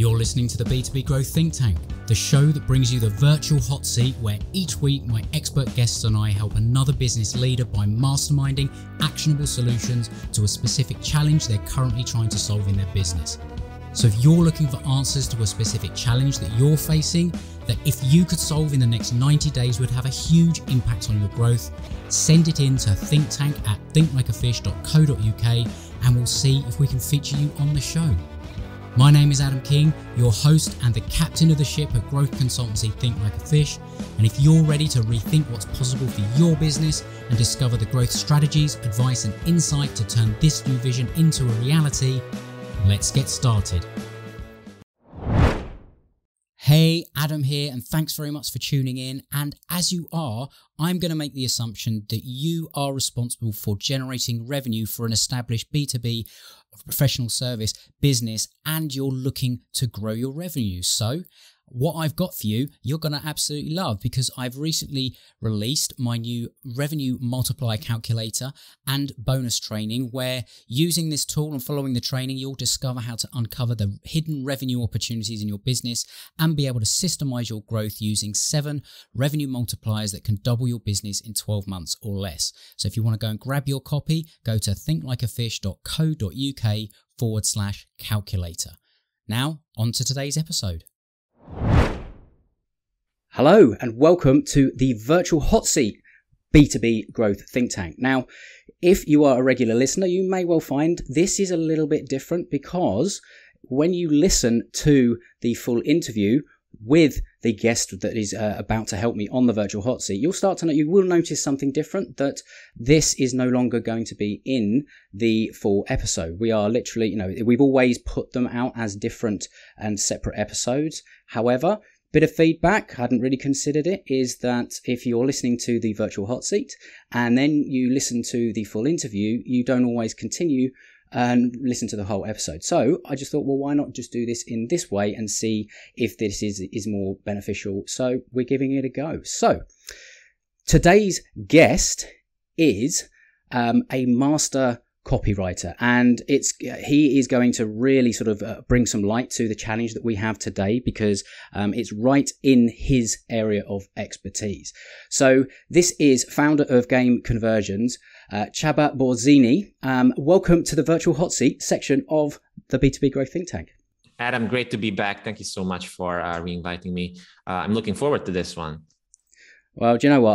You're listening to the B2B Growth Think Tank, the show that brings you the virtual hot seat where each week my expert guests and I help another business leader by masterminding actionable solutions to a specific challenge they're currently trying to solve in their business. So if you're looking for answers to a specific challenge that you're facing, that if you could solve in the next 90 days would have a huge impact on your growth, send it in to thinklikeafish.co.uk and we'll see if we can feature you on the show. My name is Adam King, your host and the captain of the ship at growth consultancy Think Like a Fish. And if you're ready to rethink what's possible for your business and discover the growth strategies, advice and insight to turn this new vision into a reality, let's get started. Hey, Adam here, and thanks very much for tuning in. And as you are, I'm going to make the assumption that you are responsible for generating revenue for an established B2B professional service business, and you're looking to grow your revenue. So what I've got for you, you're going to absolutely love, because I've recently released my new revenue multiplier calculator and bonus training, where using this tool and following the training, you'll discover how to uncover the hidden revenue opportunities in your business and be able to systemize your growth using 7 revenue multipliers that can double your business in 12 months or less. So if you want to go and grab your copy, go to thinklikeafish.co.uk/calculator. Now, on to today's episode. Hello and welcome to the virtual hot seat B2B Growth Think Tank. Now, if you are a regular listener, you may well find this is a little bit different, because when you listen to the full interview with the guest that is about to help me on the virtual hot seat, you will notice something different, that this is no longer going to be in the full episode. We are literally, we've always put them out as different and separate episodes. However, bit of feedback, hadn't really considered it, is that if you're listening to the virtual hot seat and then you listen to the full interview, you don't always continue and listen to the whole episode. So I just thought, well, why not just do this in this way and see if this is more beneficial? So we're giving it a go. So today's guest is a master copywriter, and he is going to really sort of bring some light to the challenge that we have today, because it's right in his area of expertise. So this is founder of Game Conversions, Csaba Borzasi. Welcome to the virtual hot seat section of the B2B Growth Think Tank. Adam, great to be back. Thank you so much for re-inviting me. I'm looking forward to this one. Well, do you know what?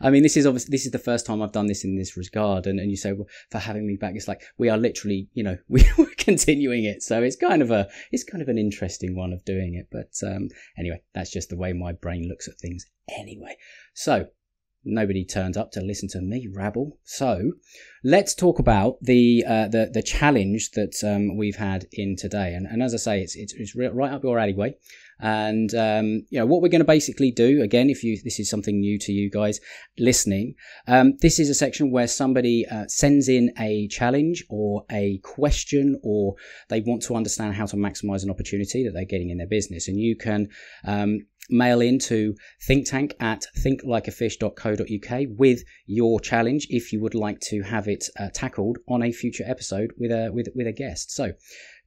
I mean, this is the first time I've done this in this regard, and you say, well, for having me back, it's like we are literally, we're continuing it. So it's kind of an interesting one of doing it. But anyway, that's just the way my brain looks at things. Anyway, so nobody turns up to listen to me rabble. So let's talk about the challenge that we've had in today. And as I say, it's right up your alleyway. And what we're going to basically do, again, this is something new to you guys listening, this is a section where somebody sends in a challenge or a question, or they want to understand how to maximize an opportunity that they're getting in their business, and you can mail in to thinklikeafish.co.uk with your challenge if you would like to have it tackled on a future episode with a guest. So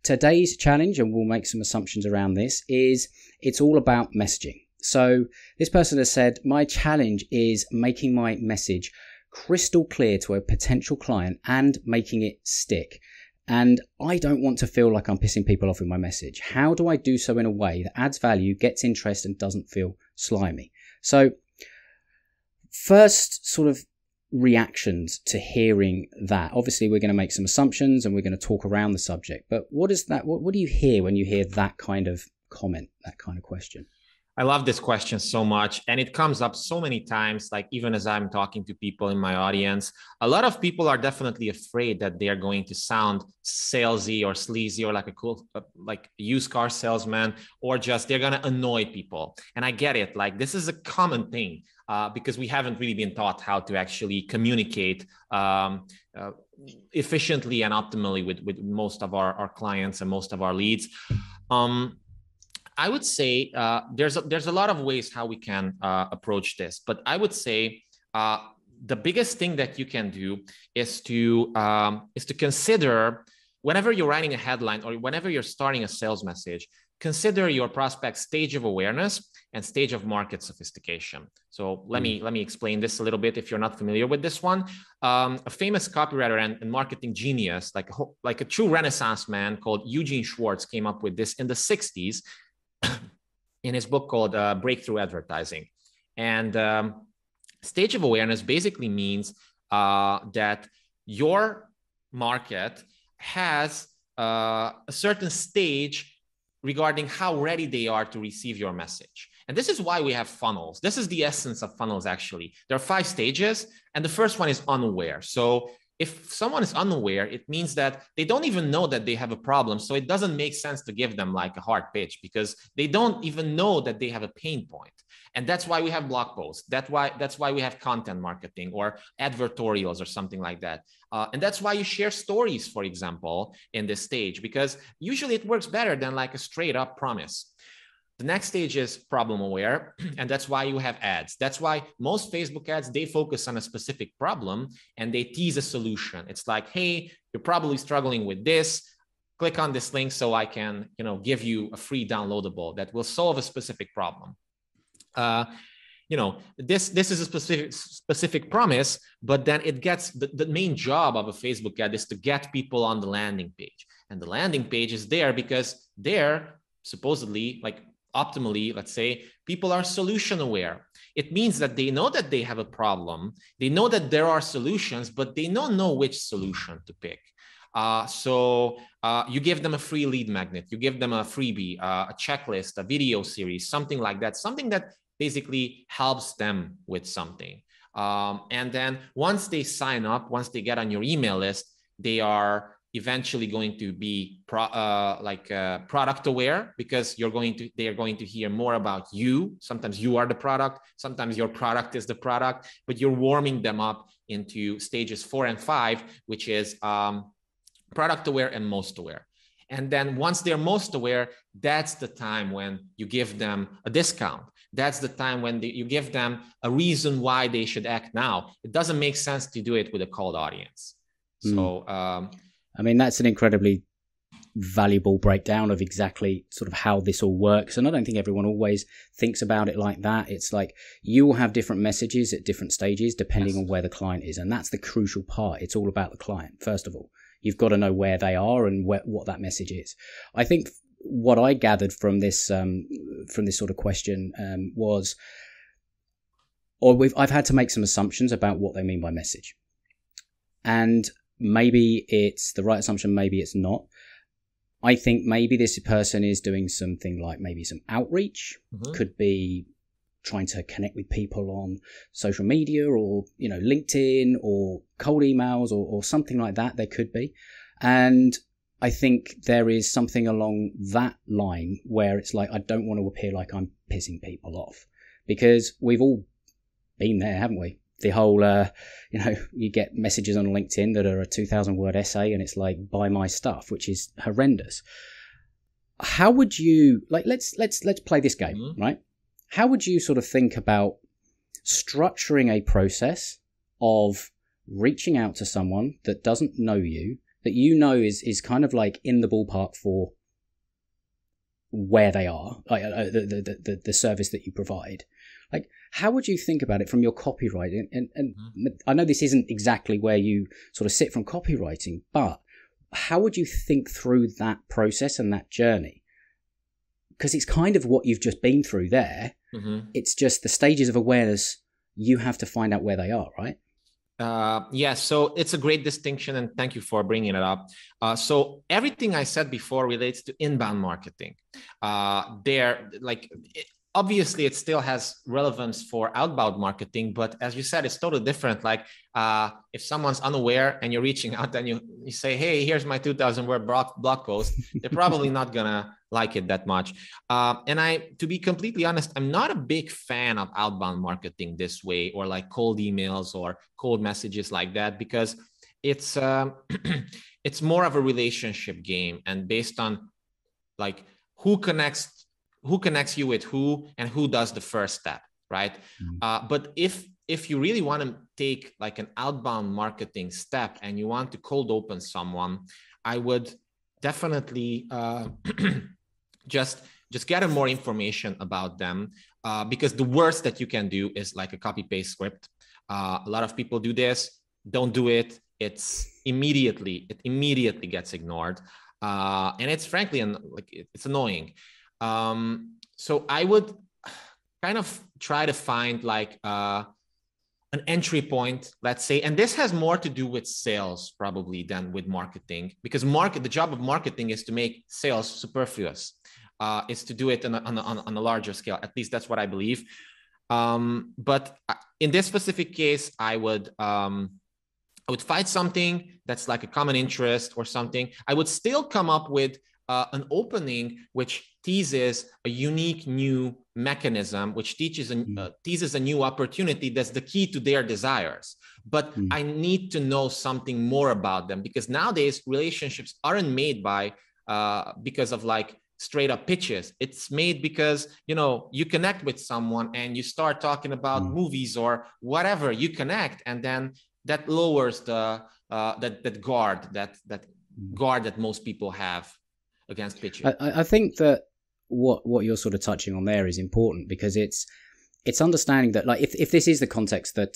today's challenge, and we'll make some assumptions around this, it's all about messaging. So this person has said, my challenge is making my message crystal clear to a potential client and making it stick. And I don't want to feel like I'm pissing people off with my message. How do I do so in a way that adds value, gets interest, and doesn't feel slimy? So first sort of reactions to hearing that. Obviously, we're going to make some assumptions and we're going to talk around the subject. But what is that? What do you hear when you hear that kind of comment, that kind of question? I love this question so much. And it comes up so many times, like even as I'm talking to people in my audience, a lot of people are definitely afraid that they are going to sound salesy or sleazy or like a cool, like used car salesman, or just they're going to annoy people. And I get it. Like this is a common thing because we haven't really been taught how to actually communicate efficiently and optimally with most of our clients and most of our leads. I would say there's a lot of ways how we can approach this, but I would say the biggest thing that you can do is to consider whenever you're writing a headline or whenever you're starting a sales message, consider your prospect's stage of awareness and stage of market sophistication. So let me explain this a little bit if you're not familiar with this one. A famous copywriter and marketing genius, like a true Renaissance man called Eugene Schwartz, came up with this in the 60s in his book called Breakthrough Advertising. And stage of awareness basically means that your market has a certain stage regarding how ready they are to receive your message. And this is why we have funnels. This is the essence of funnels, actually. There are 5 stages, and the first one is unaware. So if someone is unaware, it means that they don't even know that they have a problem. So it doesn't make sense to give them like a hard pitch because they don't even know that they have a pain point. And that's why we have blog posts. That's why we have content marketing or advertorials or something like that. And that's why you share stories, for example, in this stage, because usually it works better than like a straight up promise. The next stage is problem aware, and that's why you have ads. That's why most Facebook ads, they focus on a specific problem and they tease a solution. It's like, hey, you're probably struggling with this. Click on this link so I can, give you a free downloadable that will solve a specific problem. This is a specific promise, but then it gets the main job of a Facebook ad is to get people on the landing page. And the landing page is there because they're supposedly, like optimally, let's say, people are solution aware. It means that they know that they have a problem. They know that there are solutions, but they don't know which solution to pick. So you give them a free lead magnet, you give them a freebie, a checklist, a video series, something like that, something that basically helps them with something. And then once they sign up, once they get on your email list, they are eventually going to be product aware because they are going to hear more about you. Sometimes you are the product, sometimes your product is the product, but you're warming them up into stages 4 and 5, which is product aware and most aware. And then once they're most aware, that's the time when you give them a discount. That's the time when you give them a reason why they should act now. It doesn't make sense to do it with a cold audience. So, that's an incredibly valuable breakdown of exactly sort of how this all works. And I don't think everyone always thinks about it like that. It's like you will have different messages at different stages depending on where the client is. And that's the crucial part. It's all about the client, first of all. You've got to know where they are and what that message is. I think what I gathered from this sort of question was, I've had to make some assumptions about what they mean by message. And maybe it's the right assumption, maybe it's not. I think maybe this person is doing something like maybe some outreach, could be trying to connect with people on social media or, LinkedIn or cold emails or something like that. There could be. And I think there is something along that line where it's like, I don't want to appear like I'm pissing people off, because we've all been there, haven't we? The whole, you get messages on LinkedIn that are a 2,000 word essay and it's like, buy my stuff, which is horrendous. How would you, let's play this game, right? How would you sort of think about structuring a process of reaching out to someone that doesn't know you, that is kind of like in the ballpark for where they are, like the service that you provide? Like, how would you think about it from your copywriting? And I know this isn't exactly where you sort of sit from copywriting, but how would you think through that process and that journey? Because it's kind of what you've just been through there. It's just the stages of awareness. You have to find out where they are, right? So it's a great distinction, and thank you for bringing it up. So everything I said before relates to inbound marketing. Obviously, it still has relevance for outbound marketing, but as you said, it's totally different. Like if someone's unaware and you're reaching out and you say, hey, here's my 2,000 word blog post, they're probably not going to like it that much. To be completely honest, I'm not a big fan of outbound marketing this way, or like cold emails or cold messages like that, because it's it's more of a relationship game and based on like who connects you with who and who does the first step, right? But if if you really want to take like an outbound marketing step and you want to cold open someone, I would definitely just gather more information about them, because the worst that you can do is like a copy paste script. A lot of people do this. Don't do it. It immediately gets ignored, and it's frankly it's annoying. So I would kind of try to find like an entry point, let's say, and this has more to do with sales probably than with marketing, because the job of marketing is to make sales superfluous. Is to do it on a larger scale. At least that's what I believe. But in this specific case, I would find something that's like a common interest or something. I would still come up with an opening which teases a unique new mechanism, which teases a new opportunity that's the key to their desires. But I need to know something more about them, because nowadays relationships aren't made because of like straight up pitches. It's made because, you connect with someone and you start talking about movies or whatever, you connect, and then that lowers the that guard that most people have against pitching. I think that what you're sort of touching on there is important, because it's understanding that, like, if this is the context that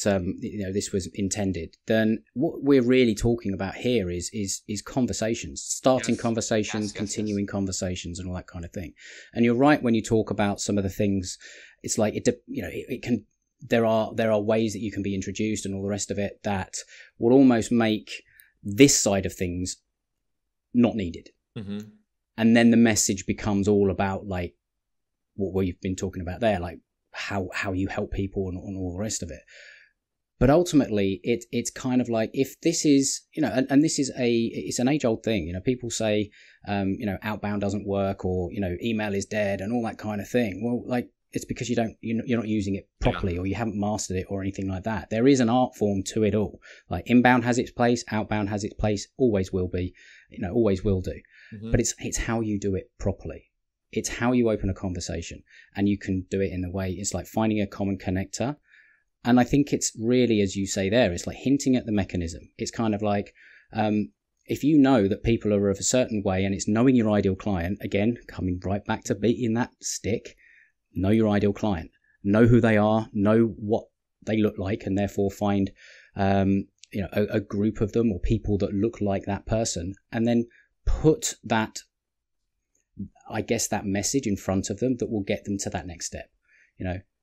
this was intended, then what we're really talking about here is conversations, starting conversations, continuing conversations, and all that kind of thing. And you're right when you talk about some of the things. It's like it can. There are ways that you can be introduced and all the rest of it that will almost make this side of things not needed. Mm-hmm. And then the message becomes all about like what we've been talking about there, like how you help people and all the rest of it. But ultimately it's kind of like, if this is, and this is it's an age old thing, people say, outbound doesn't work, or, email is dead and all that kind of thing. Well, like, it's because you're not using it properly, or you haven't mastered it or anything like that. There is an art form to it all. Like, inbound has its place, outbound has its place, always will be, always will do. Mm-hmm. But it's how you do it properly. It's how you open a conversation, and you can do it in the way, it's like finding a common connector. And I think it's really, as you say there, it's like hinting at the mechanism. It's kind of like, if you know that people are of a certain way, and it's knowing your ideal client, again, coming right back to beating that stick, know your ideal client, know who they are, know what they look like, and therefore find, a group of them or people that look like that person, and then put that, I guess, that message in front of them that will get them to that next step.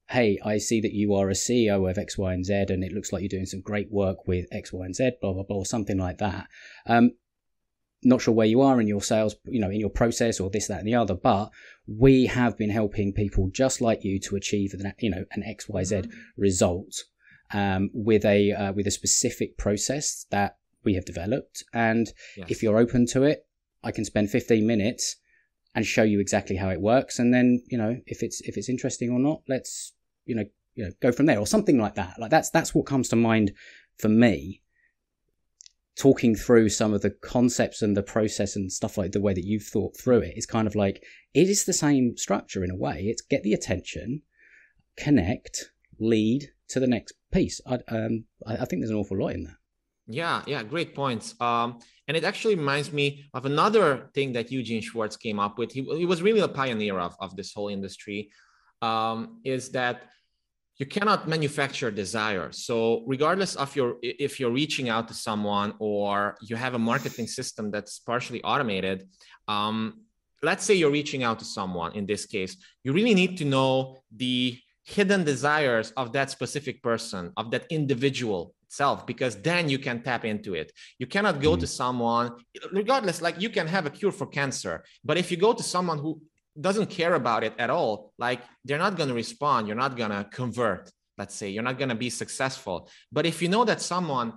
Hey, I see that you are a CEO of X, Y, and Z, and it looks like you're doing some great work with X, Y, and Z, blah, blah, blah, or something like that. Not sure where you are in your sales, in your process, or this, that, and the other, but we have been helping people just like you to achieve an X, Y, Z result, with a specific process that we have developed. And if you're open to it, I can spend 15 minutes and show you exactly how it works. And then, if it's interesting or not, let's, go from there, or something like that. Like that's what comes to mind for me, talking through some of the concepts and the process and stuff, like the way that you've thought through it. It's kind of like, it is the same structure in a way. It's get the attention, connect, lead to the next piece. I think there's an awful lot in that. Yeah, great points. And it actually reminds me of another thing that Eugene Schwartz came up with. He was really a pioneer of this whole industry, is that you cannot manufacture desire. So regardless of if you're reaching out to someone, or you have a marketing system that's partially automated, let's say you're reaching out to someone. In this case, you really need to know the hidden desires of that specific person, of that individual itself, because then you can tap into it. You cannot go to someone, regardless, like you can have a cure for cancer, but if you go to someone who doesn't care about it at all, like they're not going to respond, you're not going to convert, let's say, you're not going to be successful. But if you know that someone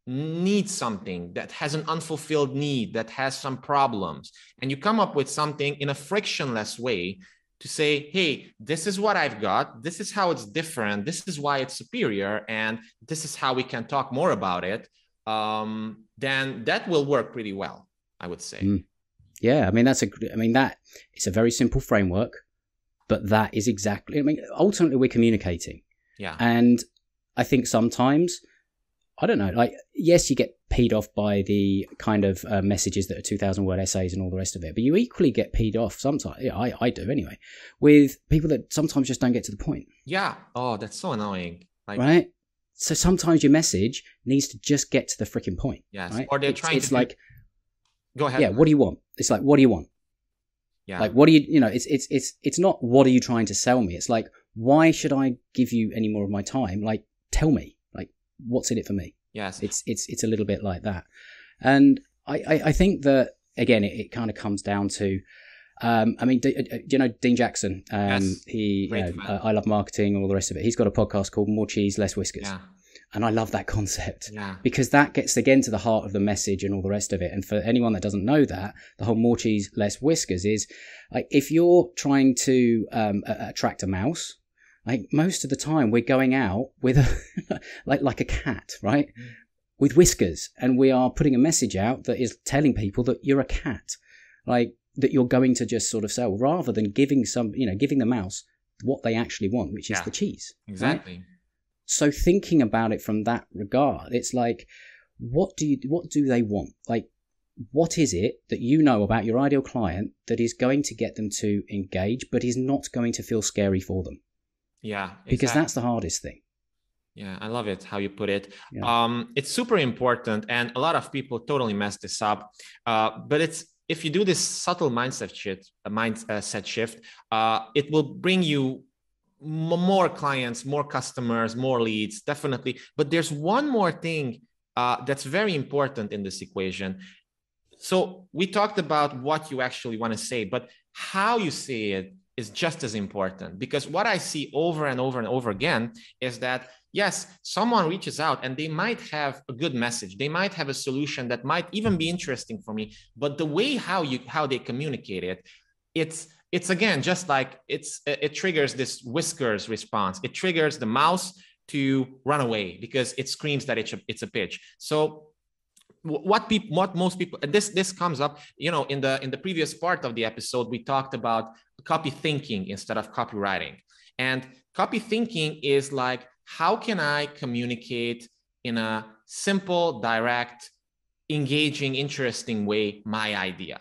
needs something, that has an unfulfilled need, that has some problems, and you come up with something in a frictionless way to say, hey, this is what I've got, this is how it's different, this is why it's superior, and this is how we can talk more about it, then that will work pretty well, I would say. Yeah, that it's a very simple framework, but that is exactly, ultimately we're communicating. Yeah. And I think sometimes, I don't know, like, yes, you get peed off by the kind of messages that are 2,000 word essays and all the rest of it, but you equally get peed off sometimes, I do anyway, with people that sometimes just don't get to the point. Yeah. Oh, that's so annoying. Right? So sometimes your message needs to just get to the freaking point. Yes. Right? Or they're trying it's to like, go ahead. Yeah, what do you want? It's like, what do you want? Yeah. Like, what do you know, it's not what are you trying to sell me? It's like, why should I give you any more of my time? Like, tell me, like, what's in it for me? Yes. It's a little bit like that. And I think that, again, it kind of comes down to, I mean, you know, Dean Jackson, Yes. I Love Marketing and all the rest of it. He's got a podcast called More Cheese, Less Whiskers. Yeah. And I love that concept, Yeah. because that gets again to the heart of the message and all the rest of it. And for anyone that doesn't know that, the whole more cheese, less whiskers is like, if you're trying to attract a mouse, like, most of the time we're going out with like a cat, right? Mm. With whiskers, and we are putting a message out that is telling people that you're a cat, like, that you're going to just sort of sell, rather than giving the mouse what they actually want, which is the cheese. Exactly. Right? So thinking about it from that regard, it's like, what do they want? Like, what is it that you know about your ideal client that is going to get them to engage, but is not going to feel scary for them? Yeah, exactly. Because that's the hardest thing. Yeah, I love it how you put it. Yeah. It's super important, and a lot of people totally mess this up. But if you do this subtle mindset shift, it will bring you more clients, more customers, more leads, definitely. But there's one more thing that's very important in this equation. So we talked about what you actually want to say, but how you say it is just as important, because what I see over and over and over again is that, yes, someone reaches out and they might have a good message. They might have a solution that might even be interesting for me, but the way how they communicate it, it's again, just like it triggers this whiskers response. It triggers the mouse to run away because it screams that it's a pitch. So what most people, this comes up, you know, in the previous part of the episode, we talked about copy thinking instead of copywriting. And copy thinking is like, how can I communicate in a simple, direct, engaging, interesting way my idea?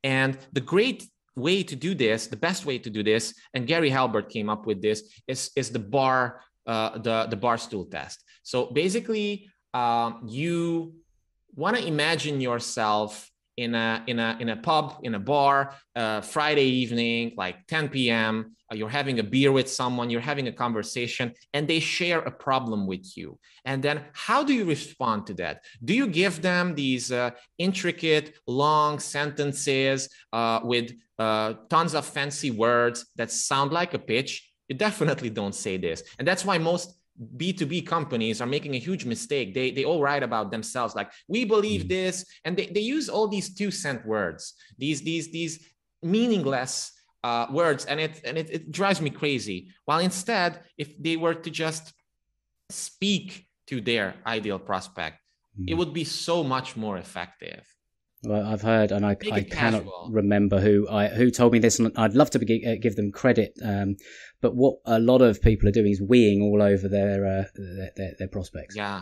And the great way to do this, the best way to do this, and Gary Halbert came up with this, is the bar stool test. So basically, you want to imagine yourself in a pub, in a bar, Friday evening, like 10 p.m. You're having a beer with someone, you're having a conversation, and they share a problem with you. And then how do you respond to that? Do you give them these intricate, long sentences with tons of fancy words that sound like a pitch? You definitely don't say this. And that's why most B2B companies are making a huge mistake. They all write about themselves like, we believe this, and they use all these 2-cent words, these meaningless words, and it drives me crazy. While instead, if they were to just speak to their ideal prospect, it would be so much more effective. Well, I've heard, and I cannot remember who told me this, and I'd love to give them credit. But what a lot of people are doing is weeing all over their prospects. Yeah.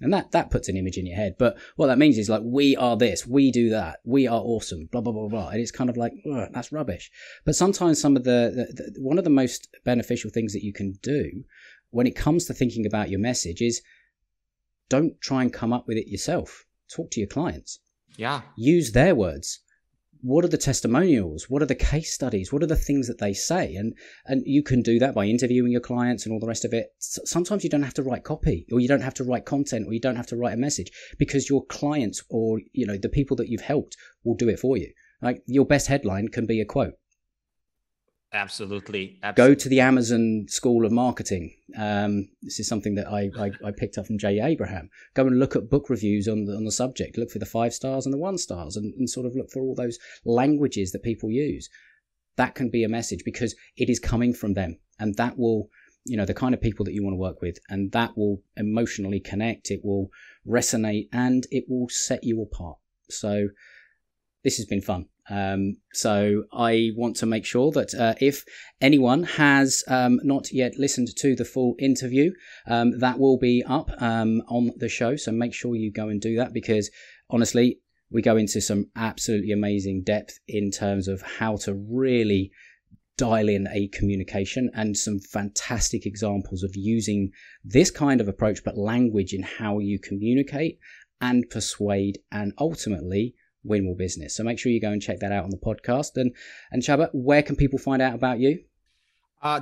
And that puts an image in your head. But what that means is like, we are this, we do that, we are awesome, blah, blah, blah, blah. And it's kind of like, that's rubbish. But sometimes some of one of the most beneficial things that you can do when it comes to thinking about your message is, don't try and come up with it yourself. Talk to your clients. Yeah. Use their words. What are the testimonials? What are the case studies? What are the things that they say? And you can do that by interviewing your clients and all the rest of it. Sometimes you don't have to write copy, or you don't have to write content, or you don't have to write a message, because your clients, or, you know, the people that you've helped, will do it for you. Like, your best headline can be a quote. Absolutely. Go to the Amazon School of Marketing. This is something that I picked up from Jay Abraham. Go and look at book reviews on the subject. Look for the 5 stars and the 1 stars, and sort of look for all those languages that people use. That can be a message, because it is coming from them, and that will, you know, the kind of people that you want to work with, and that will emotionally connect. It will resonate, and it will set you apart. So this has been fun. So I want to make sure that if anyone has not yet listened to the full interview, that will be up on the show. So make sure you go and do that, because honestly, we go into some absolutely amazing depth in terms of how to really dial in a communication, and some fantastic examples of using this kind of approach, but language in how you communicate and persuade and ultimately win more business. So make sure you go and check that out on the podcast. And Csaba, where can people find out about you?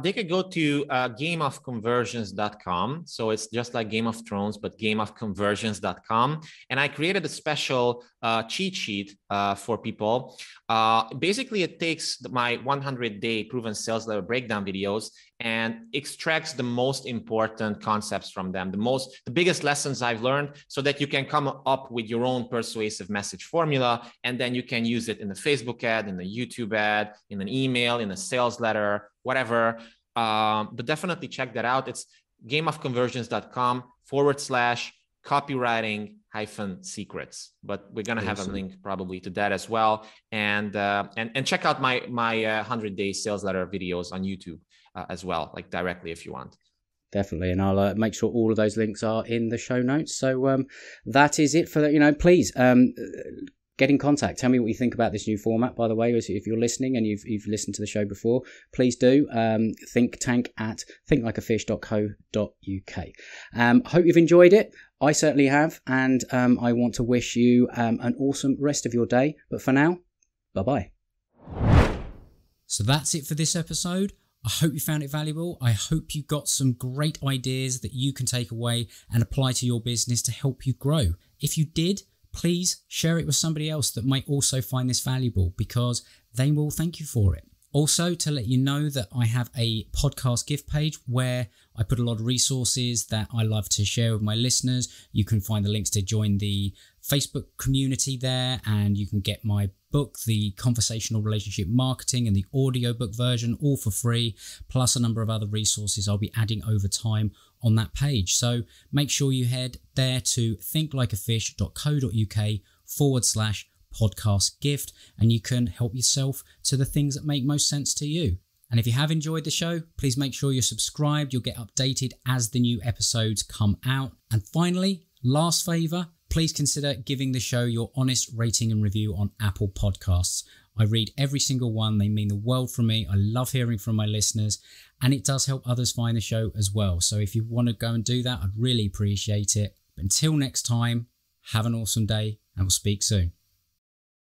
They could go to gameofconversions.com. So it's just like Game of Thrones, but gameofconversions.com. And I created a special cheat sheet for people. Basically, it takes my 100-day proven sales level breakdown videos and extracts the most important concepts from them, the biggest lessons I've learned, so that you can come up with your own persuasive message formula, and then you can use it in the Facebook ad, in the YouTube ad, in an email, in a sales letter, whatever. But definitely check that out. It's gameofconversions.com/copywriting-secrets. But we're going to have a link probably to that as well. And check out my 100-day sales letter videos on YouTube as well, like directly if you want. Definitely. And I'll make sure all of those links are in the show notes. So that is it for that. Please get in contact. Tell me what you think about this new format, by the way. If you're listening and you've listened to the show before, please do. Think tank at thinklikeafish.co.uk. Hope you've enjoyed it. I certainly have. And I want to wish you an awesome rest of your day. But for now, bye-bye. So that's it for this episode. I hope you found it valuable. I hope you got some great ideas that you can take away and apply to your business to help you grow. If you did, please share it with somebody else that might also find this valuable, because they will thank you for it. Also, to let you know that I have a podcast gift page where I put a lot of resources that I love to share with my listeners. You can find the links to join the Facebook community there, and you can get my book, the Conversational Relationship Marketing, and the audiobook version, all for free, plus a number of other resources I'll be adding over time on that page. So make sure you head there to thinklikeafish.co.uk/podcast gift, and you can help yourself to the things that make most sense to you. And if you have enjoyed the show, please make sure you're subscribed. You'll get updated as the new episodes come out. And finally, last favor, please consider giving the show your honest rating and review on Apple Podcasts. I read every single one. They mean the world from me. I love hearing from my listeners, and it does help others find the show as well. So if you want to go and do that, I'd really appreciate it. But until next time, have an awesome day, and we'll speak soon.